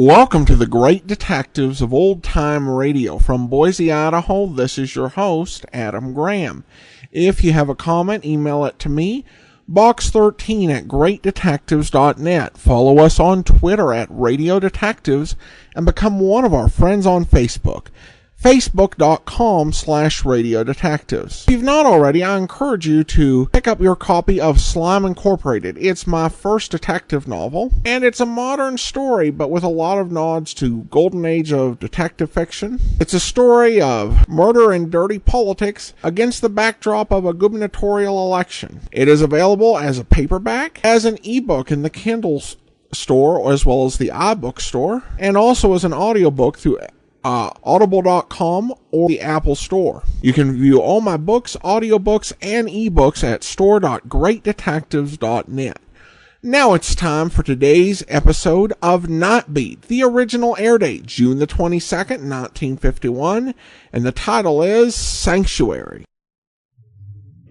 Welcome to the Great Detectives of Old Time Radio. From Boise, Idaho, this is your host, Adam Graham. If you have a comment, email it to me, box13 at greatdetectives.net. Follow us on Twitter at Radio Detectives and become one of our friends on Facebook. Facebook.com/Radio Detectives. If you've not already, I encourage you to pick up your copy of Slime Incorporated. It's my first detective novel, and it's a modern story, but with a lot of nods to golden age of detective fiction. It's a story of murder and dirty politics against the backdrop of a gubernatorial election. It is available as a paperback, as an ebook in the Kindle store, as well as the iBook store, and also as an audiobook through audible.com or the Apple Store. You can view all my books, audiobooks, and ebooks at store.greatdetectives.net. Now it's time for today's episode of Nightbeat. The original air date, June the 22nd, 1951, and the title is Sanctuary.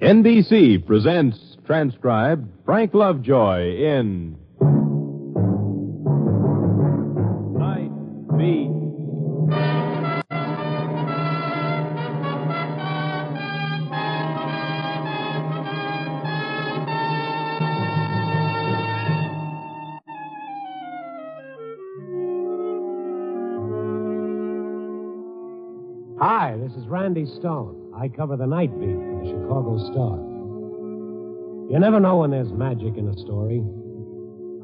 NBC presents transcribed Frank Lovejoy in Nightbeat. Hi, this is Randy Stone. I cover the night beat for the Chicago Star. You never know when there's magic in a story.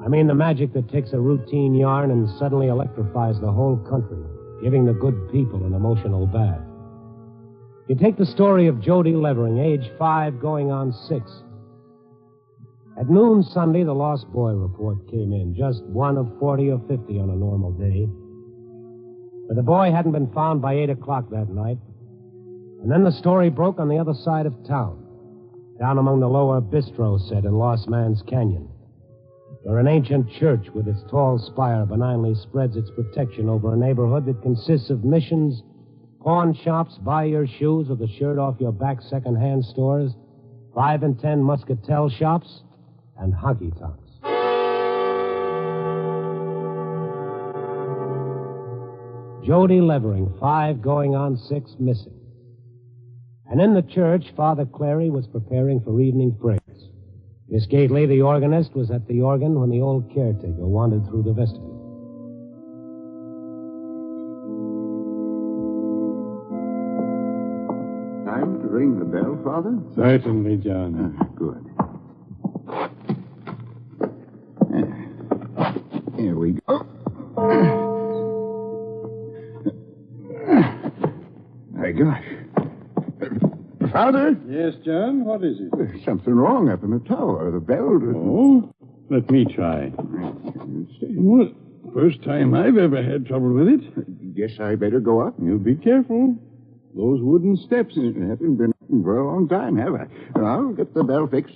I mean the magic that takes a routine yarn and suddenly electrifies the whole country, giving the good people an emotional bath. You take the story of Jody Levering, age 5, going on 6. At noon Sunday, the lost boy report came in, just one of 40 or 50 on a normal day. But the boy hadn't been found by 8 o'clock that night. And then the story broke on the other side of town, down among the lower bistro set in Lost Man's Canyon, where an ancient church with its tall spire benignly spreads its protection over a neighborhood that consists of missions, pawn shops, buy your shoes with the shirt off your back second-hand stores, 5 and 10 muscatel shops, and honky-tonks. Jody Levering, 5 going on 6 missing. And in the church, Father Clary was preparing for evening prayers. Miss Gately, the organist, was at the organ when the old caretaker wandered through the vestibule. Time to ring the bell, Father? Certainly, John. Good. Here we go. My gosh. Father? Yes, John, what is it? There's something wrong up in the tower. The bell doesn't... Oh, let me try. Well, first time I've ever had trouble with it. Guess I better go up. You be careful. Those wooden steps. Haven't been up for a long time, have I? I'll get the bell fixed.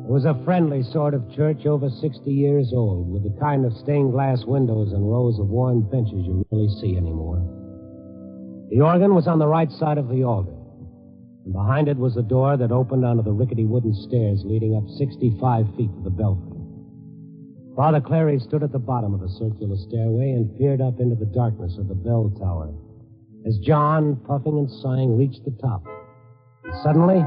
It was a friendly sort of church over 60 years old, with the kind of stained glass windows and rows of worn benches you rarely see anymore. The organ was on the right side of the altar, and behind it was a door that opened onto the rickety wooden stairs leading up 65 feet to the belfry. Father Clary stood at the bottom of the circular stairway and peered up into the darkness of the bell tower as John, puffing and sighing, reached the top. And suddenly...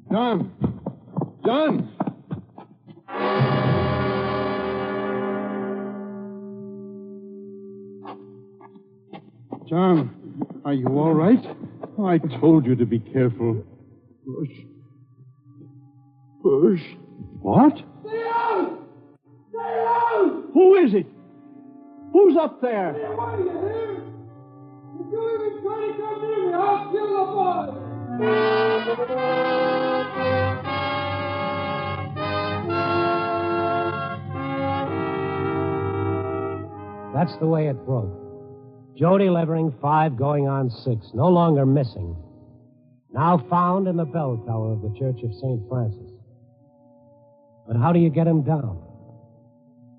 John! John! John, are you all right? Oh, I told you to be careful. Push. What? Stay out! Stay out! Who is it? Who's up there? Hey, what are you here? If you even try to come near me, I'll kill the boy! That's the way it broke. Jody Levering, 5 going on 6, no longer missing. Now found in the bell tower of the Church of St. Francis. But how do you get him down?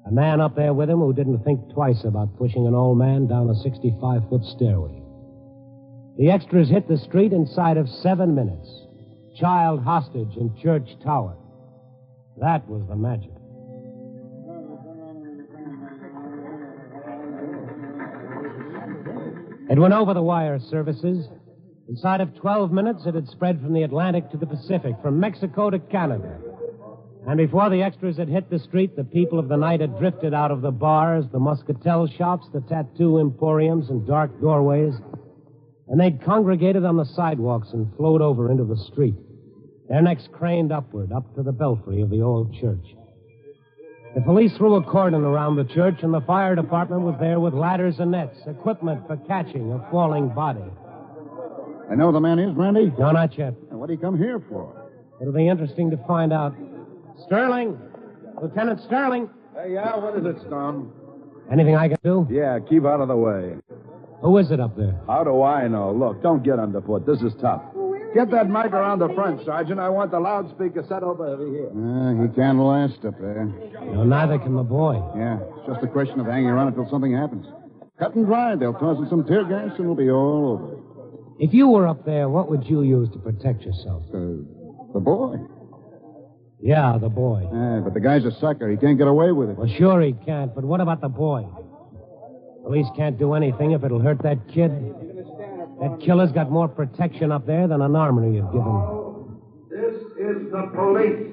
A man up there with him who didn't think twice about pushing an old man down a 65-foot stairway. The extras hit the street inside of 7 minutes. Child hostage in church tower. That was the magic. It went over the wire services. Inside of 12 minutes, it had spread from the Atlantic to the Pacific, from Mexico to Canada. And before the extras had hit the street, the people of the night had drifted out of the bars, the muscatel shops, the tattoo emporiums, and dark doorways. And they'd congregated on the sidewalks and flowed over into the street, their necks craned upward, up to the belfry of the old church. The police threw a cordon around the church, and the fire department was there with ladders and nets, equipment for catching a falling body. I know who the man is, Randy? No, not yet. And what did he come here for? It'll be interesting to find out. Sterling! Lieutenant Sterling! Hey, yeah, what is it, Stone? Anything I can do? Yeah, keep out of the way. Who is it up there? How do I know? Look, don't get underfoot. This is tough. Get that mic around the front, Sergeant. I want the loudspeaker set over here. He can't last up there. No, neither can the boy. Yeah, it's just a question of hanging around until something happens. Cut and dry. They'll toss in some tear gas and it'll be all over. If you were up there, what would you use to protect yourself? The boy. Yeah, the boy. But the guy's a sucker. He can't get away with it. Well, sure he can't, but what about the boy? Police can't do anything if it'll hurt that kid. That killer's got more protection up there than an armory you'd give him. This is the police.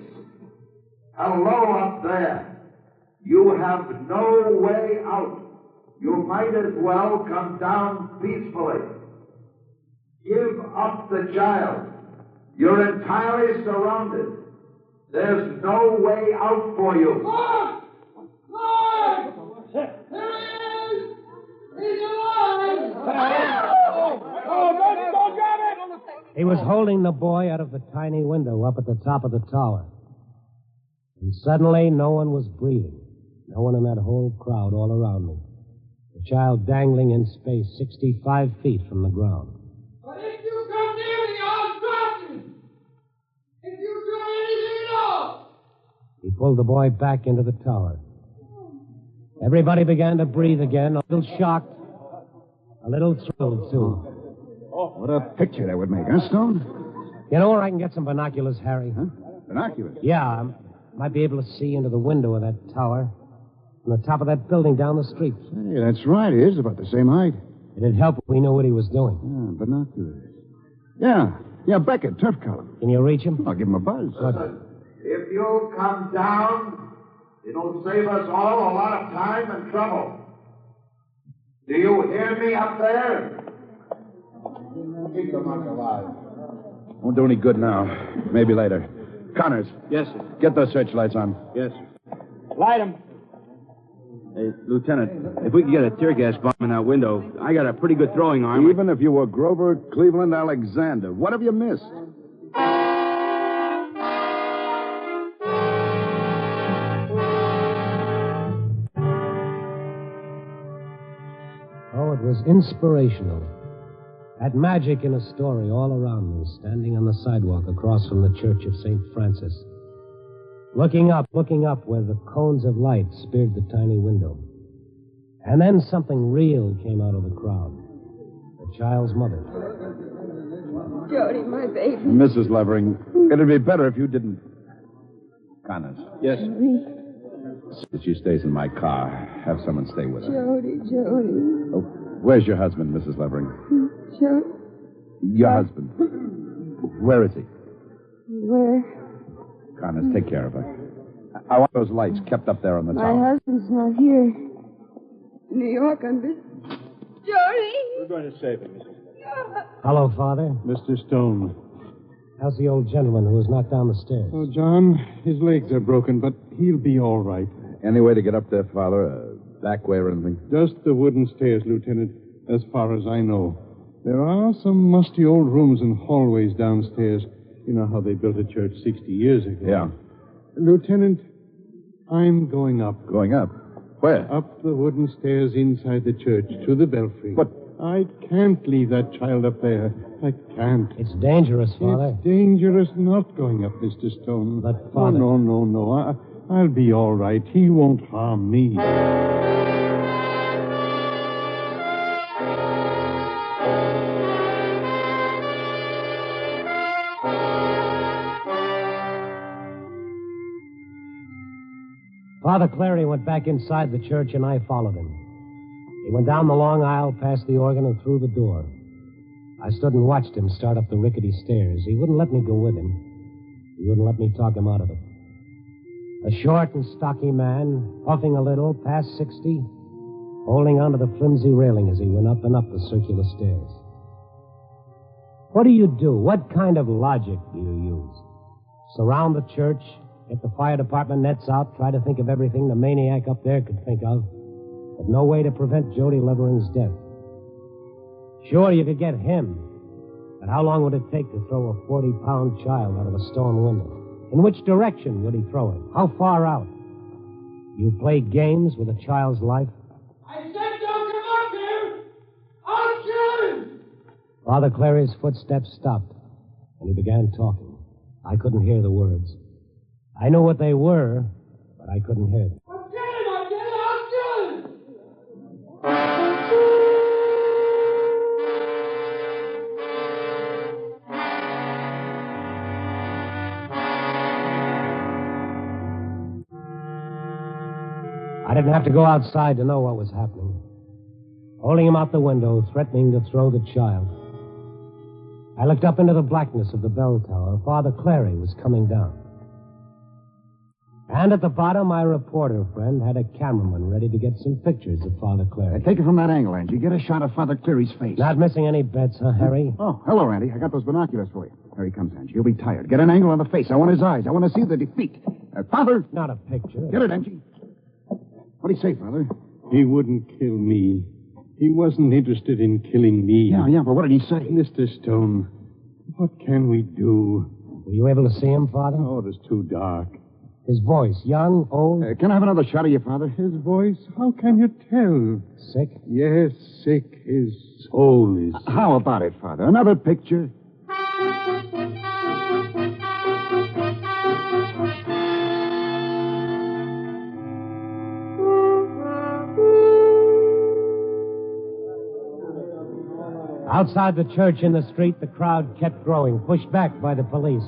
Hello up there. You have no way out. You might as well come down peacefully. Give up the child. You're entirely surrounded. There's no way out for you. Look! Look! There he is! He's alive! Don't grab it! He was holding the boy out of the tiny window up at the top of the tower. And suddenly, no one was breathing. No one in that whole crowd all around me. The child dangling in space 65 feet from the ground. But if you come near me, I'll drop you! If you do anything at all! He pulled the boy back into the tower. Everybody began to breathe again, a little shocked, a little thrilled, too. What a picture that would make, huh, Stone? You know where I can get some binoculars, Harry? Huh? Binoculars? Yeah, I might be able to see into the window of that tower from the top of that building down the street. Hey, that's right. He is about the same height. It'd help if we knew what he was doing. Binoculars. Yeah, Beckett, turf column. Can you reach him? I'll give him a buzz. Good. If you'll come down, it'll save us all a lot of time and trouble. Do you hear me up there? Keep the mark alive. Won't do any good now. Maybe later. Connors. Yes, sir. Get those searchlights on. Yes, sir. Light 'em. Hey, Lieutenant, if we could get a tear gas bomb in that window, I got a pretty good throwing arm. Even if you were Grover Cleveland Alexander, what have you missed? Oh, it was inspirational. That magic in a story all around me, standing on the sidewalk across from the Church of St. Francis. Looking up where the cones of light speared the tiny window. And then something real came out of the crowd. The child's mother. Jody, my baby. Mrs. Levering, it'd be better if you didn't... Connors. Yes, sir. She stays in my car. Have someone stay with her. Jody. Oh, where's your husband, Mrs. Levering? Jody. Your husband. Where is he? Where? Connors, take care of her. I want those lights kept up there on the My tower. husband's not here. New York, I'm busy. Jody! We're going to save him. Hello, Father. Mr. Stone. How's the old gentleman who was knocked down the stairs? Oh, John, his legs are broken, but he'll be all right. Any way to get up there, Father? Back way or anything? Just the wooden stairs, Lieutenant, as far as I know. There are some musty old rooms and hallways downstairs. You know how they built a church 60 years ago. Yeah. Lieutenant, I'm going up. Going up? Where? Up the wooden stairs inside the church to the belfry. But I can't leave that child up there. I can't. It's dangerous, Father. It's dangerous not going up, Mr. Stone. But, Father... No. I'll be all right. He won't harm me. Father Clary went back inside the church, and I followed him. He went down the long aisle, past the organ, and through the door. I stood and watched him start up the rickety stairs. He wouldn't let me go with him. He wouldn't let me talk him out of it. A short and stocky man, puffing a little, past 60, holding onto the flimsy railing as he went up and up the circular stairs. What do you do? What kind of logic do you use? Surround the church, get the fire department nets out, try to think of everything the maniac up there could think of, but no way to prevent Jody Levering's death. Sure, you could get him, but how long would it take to throw a 40-pound child out of a stone window? In which direction would he throw it? How far out? You play games with a child's life? I said don't come up here! I'll kill him! Father Clary's footsteps stopped, and he began talking. I couldn't hear the words. I knew what they were, but I couldn't hear them. I'll kill him! I'll kill him! I'll kill him! I didn't have to go outside to know what was happening. Holding him out the window, threatening to throw the child. I looked up into the blackness of the bell tower. Father Clary was coming down. And at the bottom, my reporter friend had a cameraman ready to get some pictures of Father Clary. Take it from that angle, Angie. Get a shot of Father Clary's face. Not missing any bets, huh, Harry? Oh, hello, Randy. I got those binoculars for you. Here he comes, Angie. He'll be tired. Get an angle on the face. I want his eyes. I want to see the defeat. Father! Not a picture. Get it, Angie. What do you say, Father? He wouldn't kill me. He wasn't interested in killing me. Yeah, but what did he say? Mr. Stone, what can we do? Were you able to see him, Father? Oh, it was too dark. His voice, young, old? Can I have another shot of you, Father? His voice? How can you tell? Sick? Yes, sick. His soul is... How about it, Father? Another picture? Outside the church in the street, the crowd kept growing, pushed back by the police.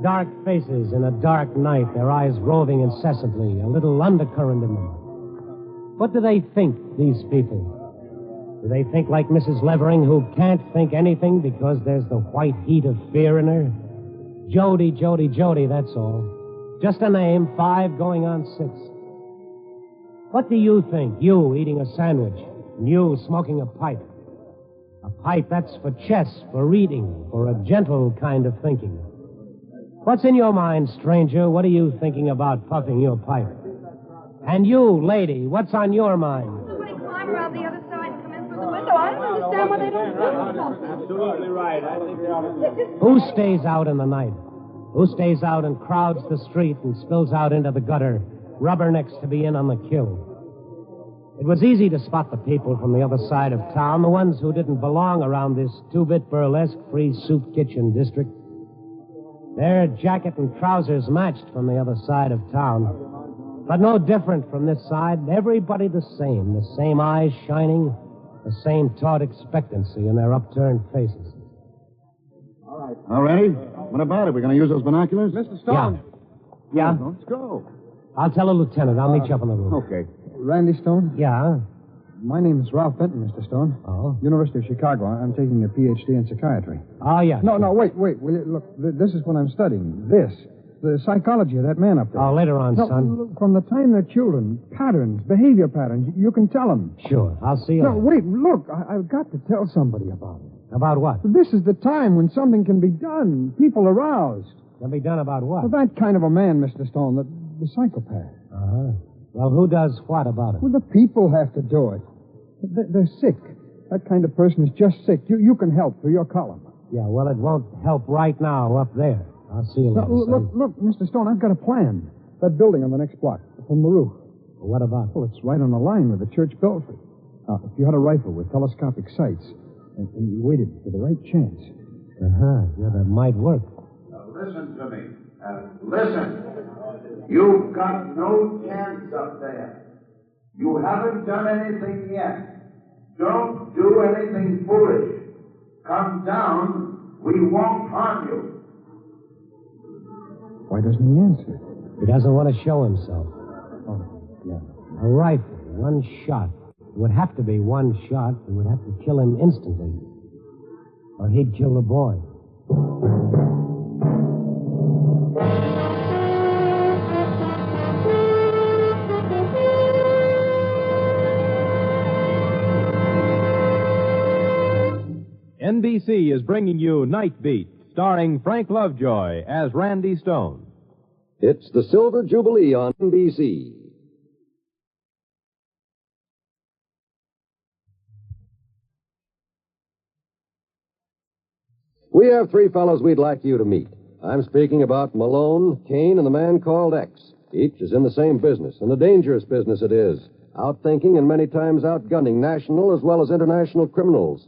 Dark faces in a dark night, their eyes roving incessantly, a little undercurrent in them. What do they think, these people? Do they think like Mrs. Levering, who can't think anything because there's the white heat of fear in her? Jody, Jody, Jody, that's all. Just a name, 5 going on 6. What do you think, you eating a sandwich, and you smoking a pipe? A pipe, that's for chess, for reading, for a gentle kind of thinking. What's in your mind, stranger? What are you thinking about puffing your pipe? And you, lady, what's on your mind? Somebody climb around the other side and come in through the window. I don't understand why they don't do something. Absolutely right. I think you're on Who stays out in the night? Who stays out and crowds the street and spills out into the gutter, rubbernecks to be in on the kill? It was easy to spot the people from the other side of town, the ones who didn't belong around this 2-bit burlesque free soup kitchen district. Their jacket and trousers matched from the other side of town. But no different from this side. Everybody the same eyes shining, the same taut expectancy in their upturned faces. All ready? What about it? We're going to use those binoculars? Mr. Stone. Yeah? Let's go. I'll tell the lieutenant. I'll meet you up in the room. Okay. Randy Stone? Yeah? My name is Ralph Benton, Mr. Stone. Oh? University of Chicago. I'm taking a PhD in psychiatry. Oh, yeah. No, wait. Will you, look, this is what I'm studying. The psychology of that man up there. Oh, later on, no, son. Look, from the time they're children, patterns, behavior patterns, you can tell them. Sure. I'll see you. No, later. wait, look, I've got to tell somebody about it. About what? This is the time when something can be done. People aroused. Can be done about what? Well, that kind of a man, Mr. Stone, the psychopath. Uh-huh. Well, who does what about it? Well, the people have to do it. They're sick. That kind of person is just sick. You can help through your column. Yeah, well, it won't help right now up there. I'll see you later, son. Look, Mr. Stone, I've got a plan. That building on the next block, from the roof. Well, what about it? Well, it's right on the line with the church belfry. Now, if you had a rifle with telescopic sights, and you waited for the right chance. Uh-huh. Yeah, that might work. Now, listen to me. Listen. You've got no chance up there. You haven't done anything yet. Don't do anything foolish. Come down. We won't harm you. Why doesn't he answer? He doesn't want to show himself. Oh, yeah. A rifle, one shot. It would have to be one shot. It would have to kill him instantly. Or he'd kill the boy. NBC is bringing you Night Beat, starring Frank Lovejoy as Randy Stone. It's the Silver Jubilee on NBC. We have three fellows we'd like you to meet. I'm speaking about Malone, Kane, and the man called X. Each is in the same business, and a dangerous business it is. Outthinking and many times outgunning national as well as international criminals.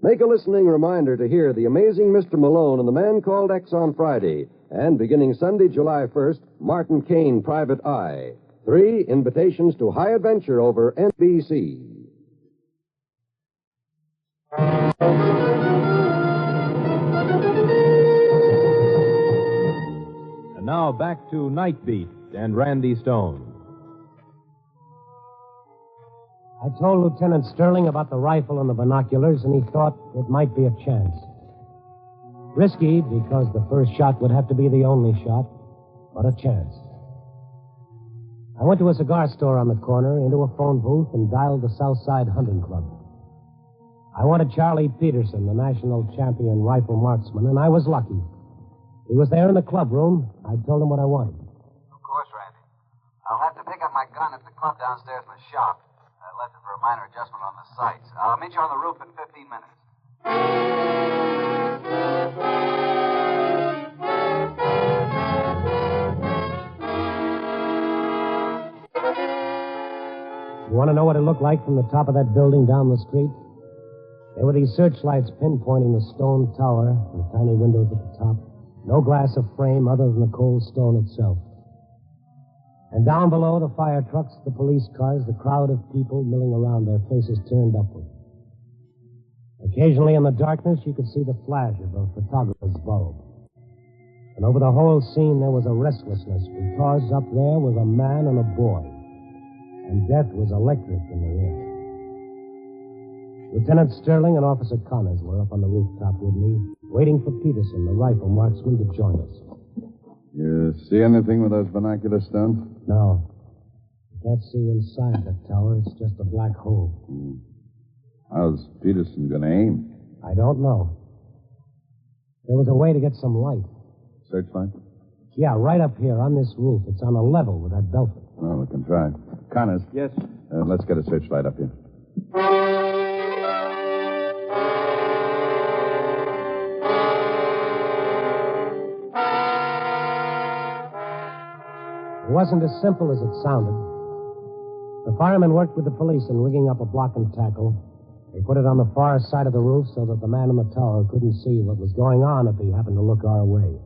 Make a listening reminder to hear The Amazing Mr. Malone and the Man Called X on Friday. And beginning Sunday, July 1st, Martin Kane, Private Eye. 3 invitations to high adventure over NBC. And now back to Night Beat and Randy Stone. I told Lieutenant Sterling about the rifle and the binoculars, and he thought it might be a chance. Risky, because the first shot would have to be the only shot, but a chance. I went to a cigar store on the corner, into a phone booth, and dialed the Southside Hunting Club. I wanted Charlie Peterson, the national champion rifle marksman, and I was lucky. He was there in the club room. I told him what I wanted. Of course, Randy. I'll have to pick up my gun at the club downstairs in the shop. I left it for a minor adjustment on the sights. I'll meet you on the roof in 15 minutes. You want to know what it looked like from the top of that building down the street? There were these searchlights pinpointing the stone tower and the tiny windows at the top. No glass of frame other than the cold stone itself. And down below, the fire trucks, the police cars, the crowd of people milling around, their faces turned upward. Occasionally in the darkness, you could see the flash of a photographer's bulb. And over the whole scene, there was a restlessness, because up there was a man and a boy. And death was electric in the air. Lieutenant Sterling and Officer Connors were up on the rooftop with me, waiting for Peterson, the rifle marksman, to join us. You see anything with those binoculars, Stone? No. You can't see inside the tower. It's just a black hole. How's Peterson going to aim? I don't know. There was a way to get some light. Searchlight? Yeah, right up here on this roof. It's on a level with that belfry. Well, we can try. Connors. Yes? Let's get a searchlight up here. It wasn't as simple as it sounded. The firemen worked with the police in rigging up a block and tackle. They put it on the far side of the roof so that the man in the tower couldn't see what was going on if he happened to look our way.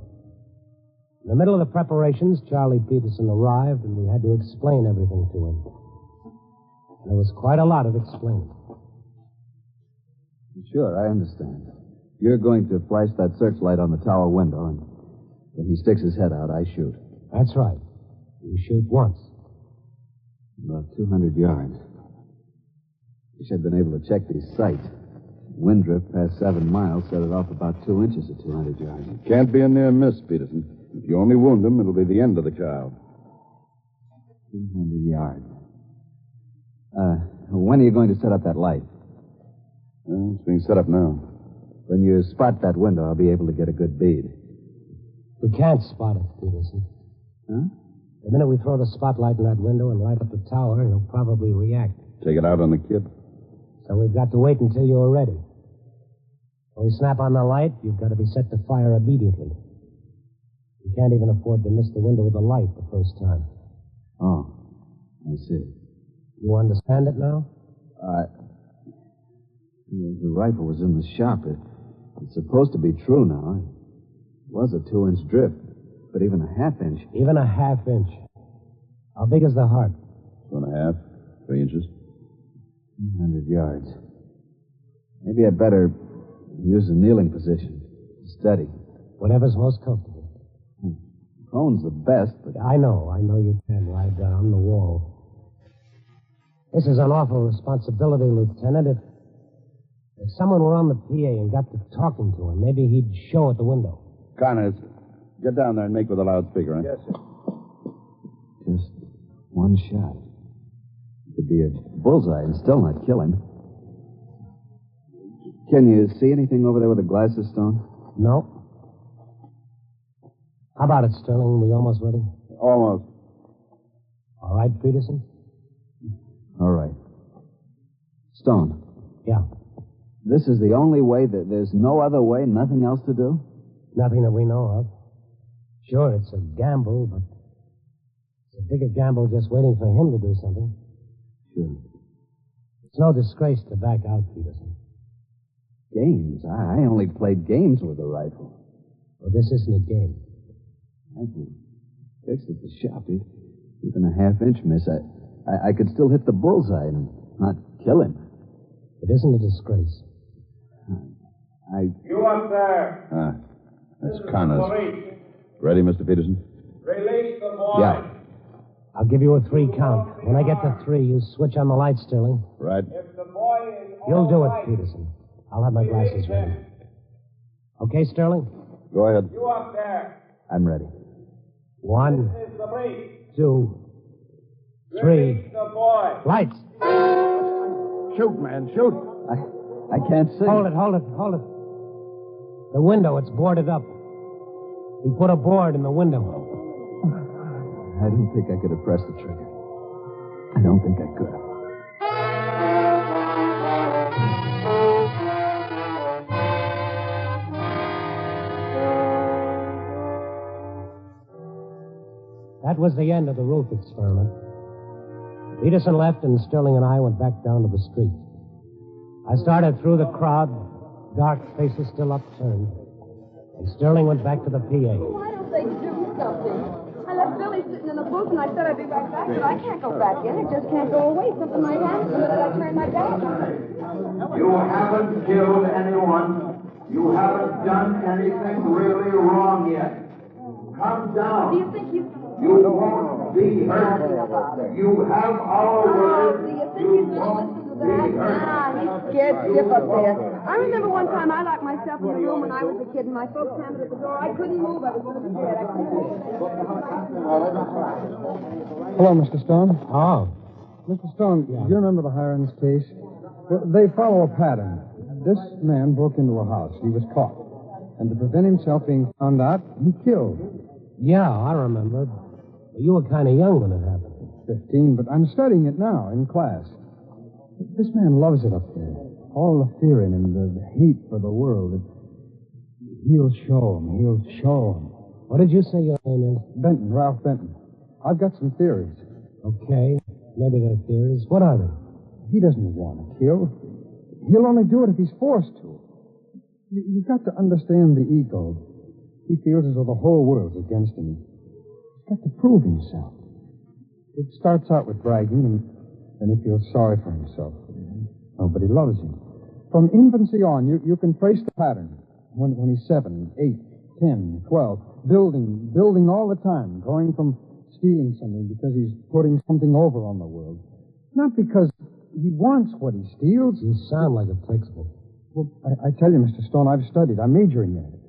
In the middle of the preparations, Charlie Peterson arrived, and we had to explain everything to him. There was quite a lot of explaining. Sure, I understand. You're going to flash that searchlight on the tower window, and when he sticks his head out, I shoot. That's right. You shoot once. About 200 yards. Wish I'd been able to check these sights. Wind drift past 7 miles set it off about 2 inches at 200 yards. Can't be a near miss, Peterson. If you only wound him, it'll be the end of the child. 200 yards. When are you going to set up that light? It's being set up now. When you spot that window, I'll be able to get a good bead. We can't spot it, Peterson. Huh? The minute we throw the spotlight in that window and light up the tower, he'll probably react. Take it out on the kid. So we've got to wait until you're ready. When we snap on the light, you've got to be set to fire immediately. You can't even afford to miss the window with the light the first time. Oh, I see. You understand it now? The rifle was in the shop. It's supposed to be true now. It was a 2-inch drift, but even a half inch. Even a half inch. How big is the heart? 2.5, 3 inches. 100 yards. Maybe I'd better use the kneeling position. Steady. Whatever's most comfortable. Prone's the best, but... I know you can't lie down the wall. This is an awful responsibility, Lieutenant. If someone were on the PA and got to talking to him, maybe he'd show at the window. Connors, get down there and make with a loudspeaker, huh? Yes, sir. Just one shot. Could be a bullseye and still not kill him. Can you see anything over there with the glasses, Stone? No. How about it, Sterling? We almost ready? Almost. All right, Peterson? All right. Stone. Yeah. This is the only way that there's no other way, nothing else to do? Nothing that we know of. Sure, it's a gamble, but it's a bigger gamble just waiting for him to do something. Sure. It's no disgrace to back out, Peterson. Games? I only played games with a rifle. Well, this isn't a game. I could fix it at the shop. Even a half-inch miss. I could still hit the bullseye and not kill him. It isn't a disgrace. You up there? That's Connors. Ready, Mr. Peterson? Release the boy. Yeah. I'll give you a 3 count. When I get to 3, you switch on the light, Sterling. Right. If the boy is You'll do it, Peterson. I'll have my glasses ready. Okay, Sterling? Go ahead. You up there? I'm ready. 1, This is the break. 2, 3. Release the boy. Lights! Shoot, man, shoot. I can't see. Hold it. The window, it's boarded up. He put a board in the window. I don't think I could have pressed the trigger. I don't think I could have. That was the end of the roof experiment. Peterson left, and Sterling and I went back down to the street. I started through the crowd, dark faces still upturned. And Sterling went back to the PA. Why don't they do something? I left Billy sitting in the booth, and I said I'd be right back, but I can't go back in. It just can't go away. Something might happen the minute I turn my back on it. You haven't killed anyone. You haven't done anything really wrong yet. Calm down. Do you think you... You won't be hurt. You have our word. Do you think he's going to listen to that? He's scared stiff up there. I remember one time I locked myself in the room when I was a kid, and my folks hammered at the door. I couldn't move. I was so scared. I couldn't move. Hello, Mr. Stone. Oh. Mr. Stone, do you remember the Hirons case? Well, they follow a pattern. This man broke into a house. He was caught. And to prevent himself being found out, he killed. Yeah, I remember. You were kind of young when it happened. 15, but I'm studying it now in class. This man loves it up there. All the fear in him, the hate for the world. He'll show him. He'll show him. What did you say your name is? Benton, Ralph Benton. I've got some theories. Okay. Maybe they're theories. What are they? He doesn't want to kill. He'll only do it if he's forced to. You've got to understand the ego. He feels as though the whole world's against him. He's got to prove himself. It starts out with bragging, and then he feels sorry for himself. Nobody loves him. From infancy on, you can trace the pattern. When he's 7, 8, 10, 12, building all the time, going from stealing something because he's putting something over on the world. Not because he wants what he steals. You sound like a textbook. Well, I tell you, Mr. Stone, I've studied. I'm majoring in it.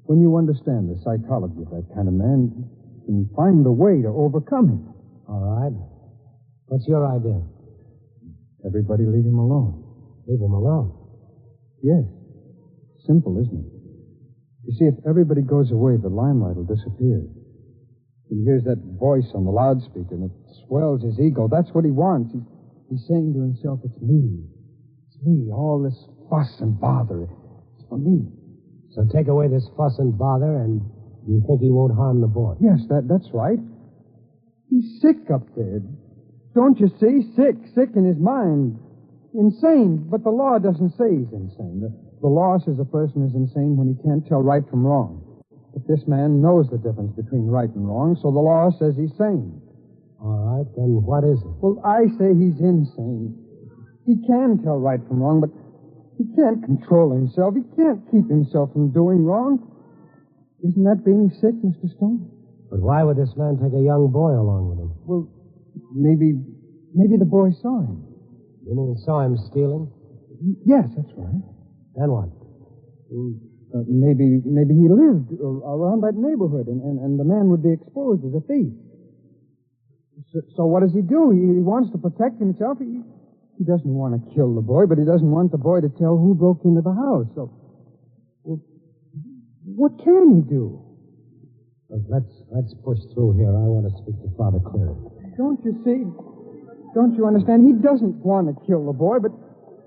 When you understand the psychology of that kind of man, you can find a way to overcome him. All right. What's your idea? Everybody leave him alone. Leave him alone? Yes. Simple, isn't it? You see, if everybody goes away, the limelight will disappear. He hears that voice on the loudspeaker, and it swells his ego. That's what he wants. He's saying to himself, it's me. It's me. All this fuss and bother. It's for me. So take away this fuss and bother, and you think he won't harm the boy? Yes, that's right. He's sick up there. Don't you see? Sick in his mind. Insane. But the law doesn't say he's insane. The law says a person is insane when he can't tell right from wrong. But this man knows the difference between right and wrong, so the law says he's sane. All right, then what is it? Well, I say he's insane. He can tell right from wrong, but he can't control himself. He can't keep himself from doing wrong. Isn't that being sick, Mr. Stone? But why would this man take a young boy along with him? Well, maybe the boy saw him. You mean he saw him stealing? Yes, that's right. Then what? Maybe he lived around that neighborhood, and the man would be exposed as a thief. So what does he do? He wants to protect himself. He doesn't want to kill the boy, but he doesn't want the boy to tell who broke into the house. So, well, what can he do? Well, let's push through here. I want to speak to Father Cleary. Don't you see? Don't you understand? He doesn't want to kill the boy, but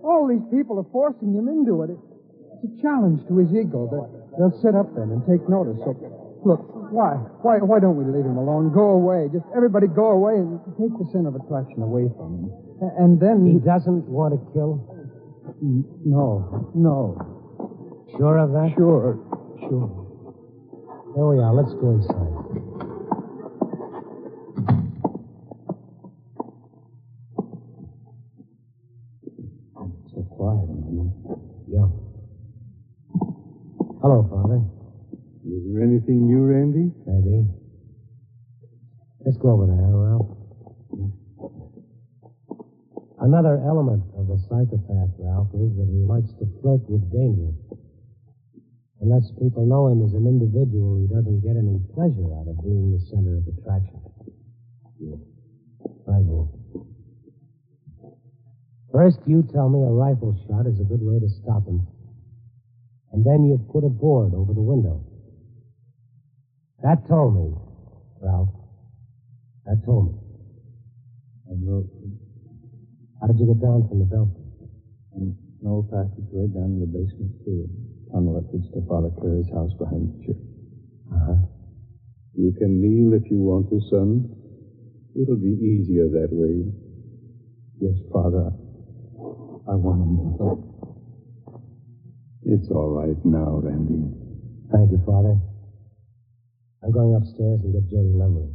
all these people are forcing him into it. It's a challenge to his ego. They'll sit up then and take notice. So, look, why don't we leave him alone? Go away. Just everybody go away and take the center of attraction away from him. And then... He doesn't want to kill? No. Sure of that? Sure. There we are. Let's go inside. So quiet, man. Yeah. Hello, Father. Is there anything new, Randy? Maybe. Let's go over there, Ralph. Another element of the psychopath, Ralph, is that he likes to flirt with danger. Unless people know him as an individual, he doesn't get any pleasure out of being the center of attraction. Right here. First, you tell me a rifle shot is a good way to stop him. And then you put a board over the window. That told me, Ralph. That told me. How did you get down from the belfry? An old passageway down in the basement to a tunnel that leads to Father Clary's house behind the church. Uh-huh. You can kneel if you want to, son. It'll be easier that way. Yes, Father. I want to kneel. It's all right now, Randy. Thank you, Father. I'm going upstairs and get Jody Lemery.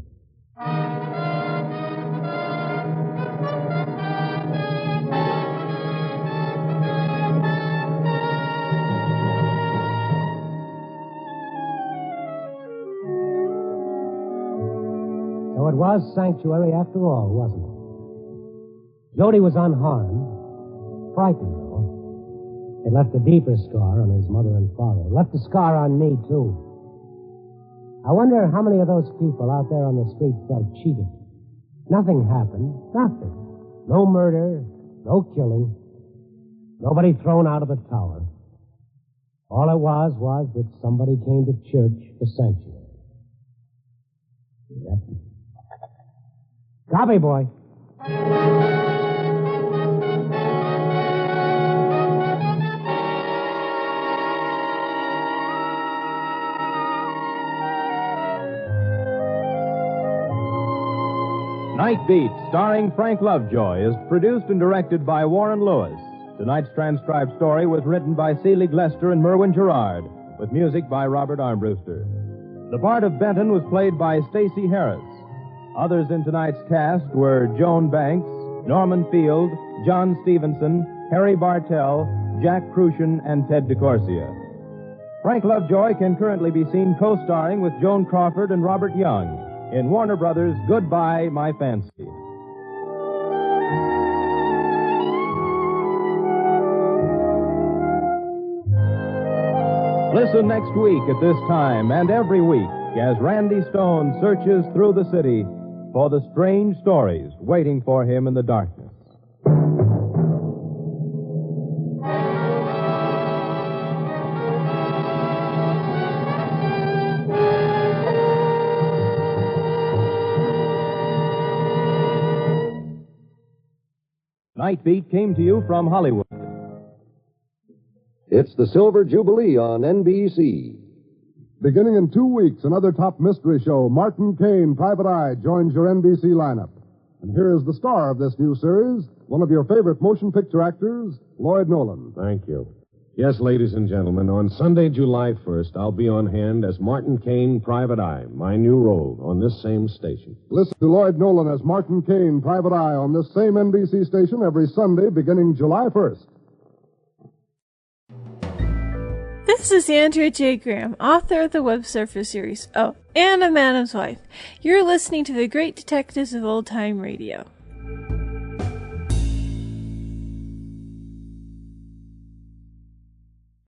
So it was sanctuary after all, wasn't it? Jody was unharmed, frightened, though. It left a deeper scar on his mother and father. It left a scar on me, too. I wonder how many of those people out there on the street felt cheated. Nothing happened. Nothing. No murder. No killing. Nobody thrown out of the tower. All it was that somebody came to church for sanctuary. Yep. Copy, boy. Night Beat, starring Frank Lovejoy, is produced and directed by Warren Lewis. Tonight's transcribed story was written by Seeley Glester and Merwin Gerard, with music by Robert Armbruster. The part of Benton was played by Stacey Harris. Others in tonight's cast were Joan Banks, Norman Field, John Stevenson, Harry Bartell, Jack Crucian, and Ted DeCorsia. Frank Lovejoy can currently be seen co-starring with Joan Crawford and Robert Young in Warner Brothers' Goodbye, My Fancy. Listen next week at this time and every week as Randy Stone searches through the city for the strange stories waiting for him in the darkness. Night Beat came to you from Hollywood. It's the Silver Jubilee on NBC. Beginning in 2 weeks, another top mystery show, Martin Caine, Private Eye, joins your NBC lineup. And here is the star of this new series, one of your favorite motion picture actors, Lloyd Nolan. Thank you. Yes, ladies and gentlemen, on Sunday, July 1st, I'll be on hand as Martin Kane, Private Eye, my new role on this same station. Listen to Lloyd Nolan as Martin Kane, Private Eye, on this same NBC station every Sunday beginning July 1st. This is Andrea J. Graham, author of the Web Surfer series, Oh, and a Madam's Wife. You're listening to the Great Detectives of Old Time Radio.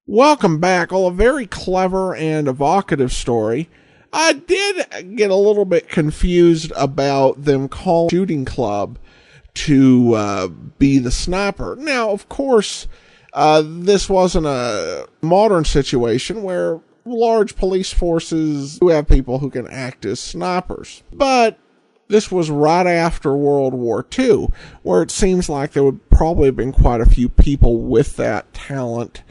Welcome back. Well, a very clever and evocative story. I did get a little bit confused about them calling the shooting club to be the sniper. Now, of course, this wasn't a modern situation where large police forces do have people who can act as snipers. But this was right after World War II, where it seems like there would probably have been quite a few people with that talent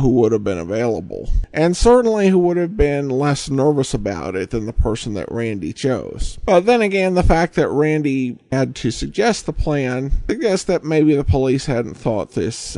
who would have been available, and certainly who would have been less nervous about it than the person that Randy chose. But then again, the fact that Randy had to suggest the plan suggests that maybe the police hadn't thought this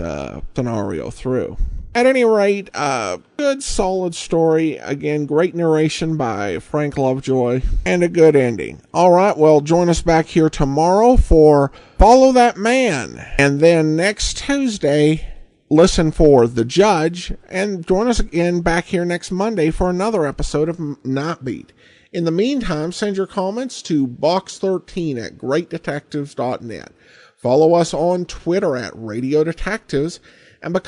scenario through. At any rate, good solid story. Again, great narration by Frank Lovejoy, and a good ending. Alright, well, join us back here tomorrow for Follow That Man, and then next Tuesday, listen for The Judge, and join us again back here next Monday for another episode of Nightbeat. In the meantime, send your comments to box13@greatdetectives.net. Follow us on Twitter @RadioDetectives, and become